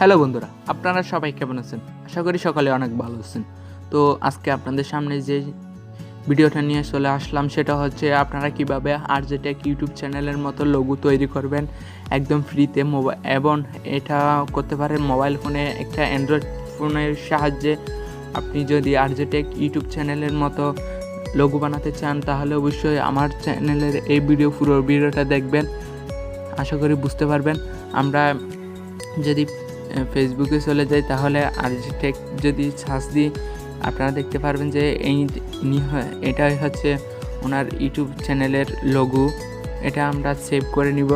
Hello বন্ধুরা, আপনারা সবাই কেমন আছেন? আশা করি সকালে অনেক ভালো আছেন। তো আজকে আপনাদের সামনে যে ভিডিওটা নিয়ে চলে আসলাম সেটা হচ্ছে আপনারা কিভাবে TecH ইউটিউব চ্যানেলের মতো লোগো তৈরি করবেন একদম ফ্রিতে এবং এটা করতে পারেন মোবাইল ফোনে, একটা অ্যান্ড্রয়েড ফোনের সাহায্যে। আপনি যদি TecH ইউটিউব চ্যানেলের মতো লোগো বানাতে চান তাহলে অবশ্যই আমার চ্যানেলের এই পুরো ভিডিওটা দেখবেন। আশা করি বুঝতে পারবেন। আমরা যদি ফেসবুকে চলে যাই তাহলে TecH যদি সার্চ দিই আপনারা দেখতে পারবেন যে এটাই হচ্ছে ওনার ইউটিউব চ্যানেলের লোগো। এটা আমরা সেভ করে নিব।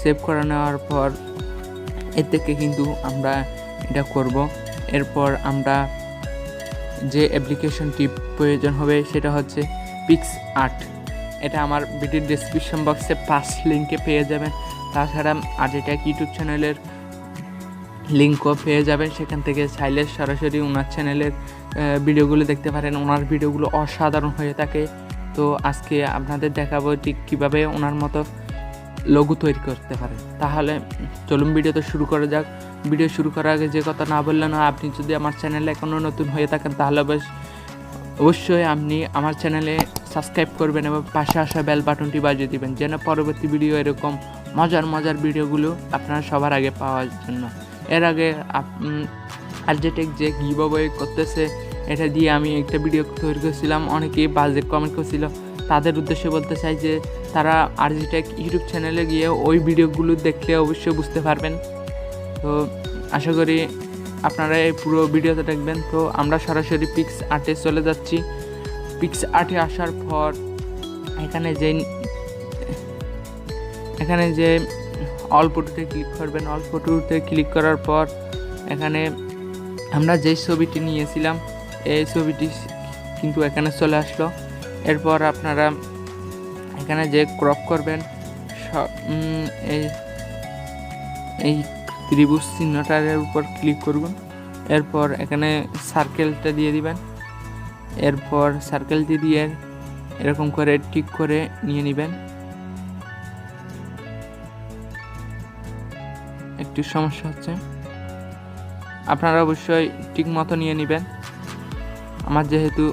সেভ করে নেওয়ার পর এর থেকে কিন্তু আমরা এটা করব। এরপর আমরা যে অ্যাপ্লিকেশনটি প্রয়োজন হবে সেটা হচ্ছে TecH। এটা আমার ভিডিওর ডেসক্রিপশন বক্সে ফার্স্ট লিঙ্কে পেয়ে যাবেন। তাছাড়া TecH ইউটিউব চ্যানেলের লিঙ্কও পেয়ে যাবেন। সেখান থেকে চাইলে সরাসরি ওনার চ্যানেলের ভিডিওগুলো দেখতে পারেন। ওনার ভিডিওগুলো অসাধারণ হয়ে থাকে। তো আজকে আপনাদের দেখাবো ঠিক কীভাবে ওনার মতো লোগো তৈরি করতে পারেন। তাহলে চলুন ভিডিওটা শুরু করা যাক। ভিডিও শুরু করার আগে যে কথা না বললে না, আপনি যদি আমার চ্যানেলে এখনও নতুন হয়ে থাকেন তাহলে অবশ্যই আপনি আমার চ্যানেলে সাবস্ক্রাইব করবেন এবং পাশে আসা বেল বাটনটি বাজিয়ে দিবেন যেন পরবর্তী ভিডিও এরকম মজার ভিডিওগুলো আপনারা সবার আগে পাওয়ার জন্য। এর আগে TecH যে গিভঅ্যাওয়ে করতেছে এটা দিয়ে আমি একটা ভিডিও তৈরি করেছিলাম। অনেকেই বাজে কমেন্ট করছিল। তাদের উদ্দেশ্যে বলতে চাই যে তারা TecH ইউটিউব চ্যানেলে গিয়ে ওই ভিডিওগুলো দেখলে অবশ্যই বুঝতে পারবেন। তো আশা করি আপনারা এই পুরো ভিডিওতে দেখবেন। তো আমরা সরাসরি TecH চলে যাচ্ছি। TecH আসার পর এখানে যে অল ফটোতে ক্লিক করবেন। অল ফটোতে ক্লিক করার পর এখানে আমরা যে ছবিটি নিয়েছিলাম এই ছবিটি কিন্তু এখানে চলে আসলো। এরপর আপনারা এখানে যে ক্রপ করবেন এই ত্রিভুজ চিহ্নটার উপর ক্লিক করবেন। এরপর এখানে সার্কেলটা দিয়ে দিবেন। এরপর সার্কেলটি দিয়ে এরকম করে টিক করে নিয়ে নেবেন। একটু সমস্যা হচ্ছে, আপনারা অবশ্যই ঠিক মতো নিয়ে নেবেন। আমার যেহেতু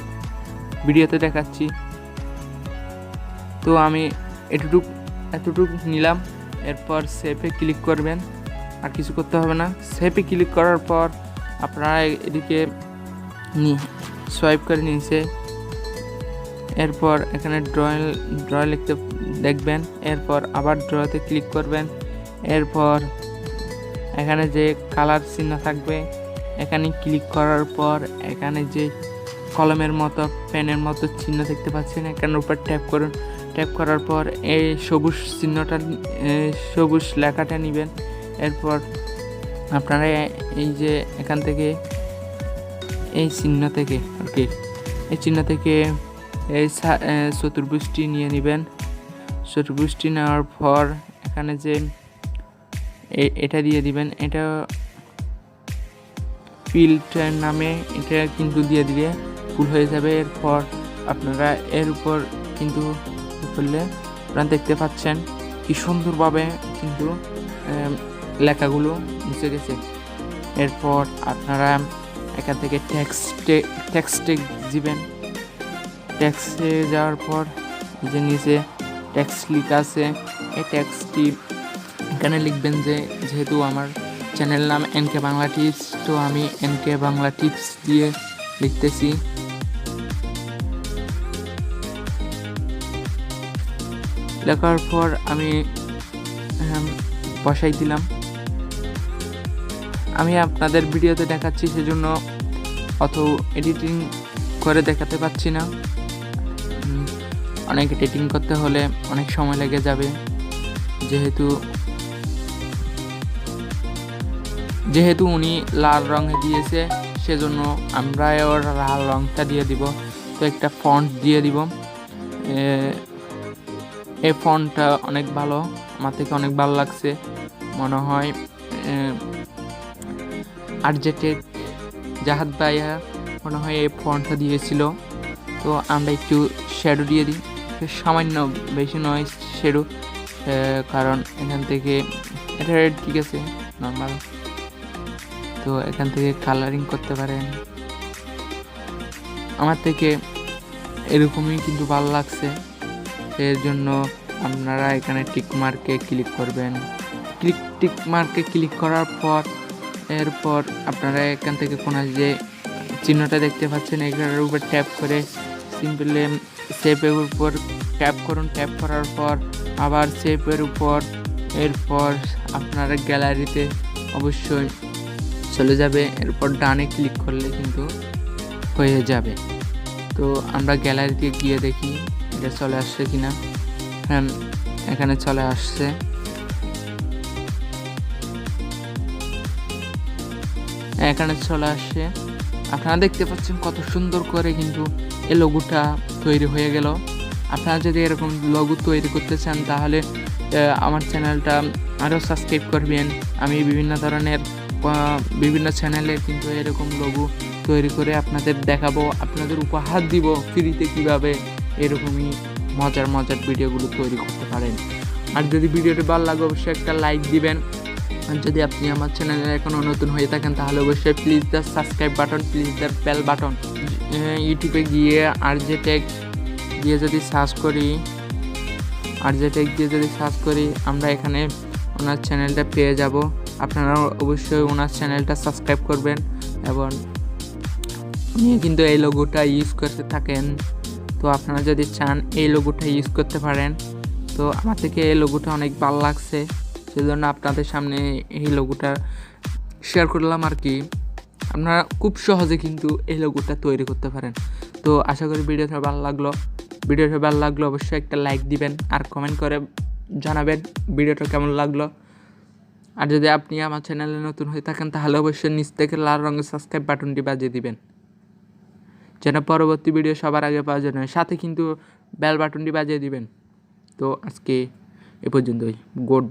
ভিডিওতে দেখাচ্ছি তো আমি এতটুক নিলাম। এরপর সেভে ক্লিক করবেন, আর কিছু করতে হবে না। সেভে ক্লিক করার পর আপনারা এদিকে সোয়াইপ করে নিয়েছে। এরপর এখানে ড্র লিখতে দেখবেন। এরপর আবার ড্রতে ক্লিক করবেন। এরপর এখানে যে কালার চিহ্ন থাকবে এখানে ক্লিক করার পর এখানে যে কলমের মতো পেনের মতো চিহ্ন দেখতে পাচ্ছেন এখানের উপর ট্যাপ করুন। ট্যাপ করার পর এই সবুজ লেখাটা নেবেন। এরপর আপনারা এই যে এখান থেকে এই চিহ্ন থেকে এই চতুর্ভুজটি নিয়ে নেবেন। চতুর্ভুজটি নেওয়ার পর এখানে যে এটা দিয়ে দিবেন। এটা ফিল্টার নামে, এটা কিন্তু দিয়ে দিলে ফুল হয়ে যাবে। এরপর আপনারা এর উপর কিন্তু করলে আপনারা দেখতে পাচ্ছেন কি সুন্দরভাবে কিন্তু লেখাগুলো মুছে গেছে। এরপর আপনারা এখান থেকে টেক্সটে দিবেন। টেক্সটে যাওয়ার পর এই যে নিচে টেক্সট লেখা আছে এই টেক্সটটি এখানে লিখবেন। যেহেতু আমার চ্যানেল নাম NK বাংলা টিপস, তো আমি NK বাংলা টিপস দিয়ে লিখতেছি। লেখার পর আমি বসাই দিলাম। আমি আপনাদের ভিডিওতে দেখাচ্ছি সেজন্য অত এডিটিং করে দেখাতে পাচ্ছি না। অনেক এডিটিং করতে হলে অনেক সময় লেগে যাবে। যেহেতু উনি লাল রঙে দিয়েছে সেজন্য আমরা ওর লাল রঙটা দিয়ে দিব। তো একটা ফন্ট দিয়ে দিব। এই ফন্টটা অনেক ভালো, আমার থেকে অনেক ভালো লাগছে। মনে হয় TecH জাহাদ ভাইয়া মনে হয় এই ফন্টটা দিয়েছিল। তো আমরা একটু শ্যাডো দিয়ে দিই, সামান্য, বেশি নয় শ্যাডো, কারণ এখান থেকে এটা ঠিক আছে নর্মাল। তো এখান থেকে কালারিং করতে পারেন। আমার থেকে এরকমই কিন্তু ভালো লাগছে, এর জন্য আপনারা এখানে টিক মার্কে ক্লিক করবেন। টিক মার্কে ক্লিক করার পর এরপর আপনারা এখান থেকে কোনো যে চিহ্নটা দেখতে পাচ্ছেন এটার উপর ট্যাপ করে সিম্পলি সেভের উপর ট্যাপ করুন। ট্যাপ করার পর আবার সেভের উপর, এরপর আপনারা গ্যালারিতে অবশ্যই চলে যাবে। এরপর ডানে ক্লিক করলে কিন্তু হয়ে যাবে। তো আমরা গ্যালারিতে গিয়ে দেখি এটা চলে আসছে কিনা। হ্যাঁ, এখানে চলে আসছে। এখানে চলে আসছে, আপনারা দেখতে পাচ্ছেন কত সুন্দর করে কিন্তু এই লোগোটা তৈরি হয়ে গেল। আপনারা যদি এরকম লোগো তৈরি করতে চান তাহলে আমার চ্যানেলটা আরও সাবস্ক্রাইব করবেন। আমি বিভিন্ন ধরনের বিভিন্ন চ্যানেলে কিন্তু এরকম লোগো তৈরি করে আপনাদের দেখাবো, আপনাদের উপহার দিব ফ্রিতে কীভাবে এরকমই মজার ভিডিওগুলো তৈরি করতে পারেন। আর যদি ভিডিওটি ভালো লাগে অবশ্যই একটা লাইক দিবেন। আর যদি আপনি আমার চ্যানেলে এখনও নতুন হয়ে থাকেন তাহলে অবশ্যই please the subscribe button, please the bell button. ইউটিউবে গিয়ে TecH দিয়ে যদি সার্চ করি আমরা এখানে ওনার চ্যানেলটা পেয়ে যাব। আপনারা অবশ্যই ওনার চ্যানেলটা সাবস্ক্রাইব করবেন এবং উনি কিন্তু এই লোগোটা ইউজ করতে থাকেন। তো আপনারা যদি চান এই লোগোটা ইউজ করতে পারেন। তো আমার থেকে এই লোগোটা অনেক ভালো লাগছে, সেজন্য আপনাদের সামনে এই লোগোটা শেয়ার করলাম আর কি। আপনারা খুব সহজে কিন্তু এই লোগোটা তৈরি করতে পারেন। তো আশা করি ভিডিওটা ভালো লাগলো অবশ্যই একটা লাইক দিবেন আর কমেন্ট করে জানাবেন ভিডিওটা কেমন লাগলো। আর যদি আপনি আমার চ্যানেলে নতুন হয়ে থাকেন তাহলে অবশ্যই নিচ থেকে লাল রঙের সাবস্ক্রাইব বাটনটি বাজিয়ে দিবেন, যেন পরবর্তী ভিডিও সবার আগে পাওয়ার জন্য। সাথে কিন্তু বেল বাটনটি বাজিয়ে দিবেন। তো আজকে এ পর্যন্তই। গুড।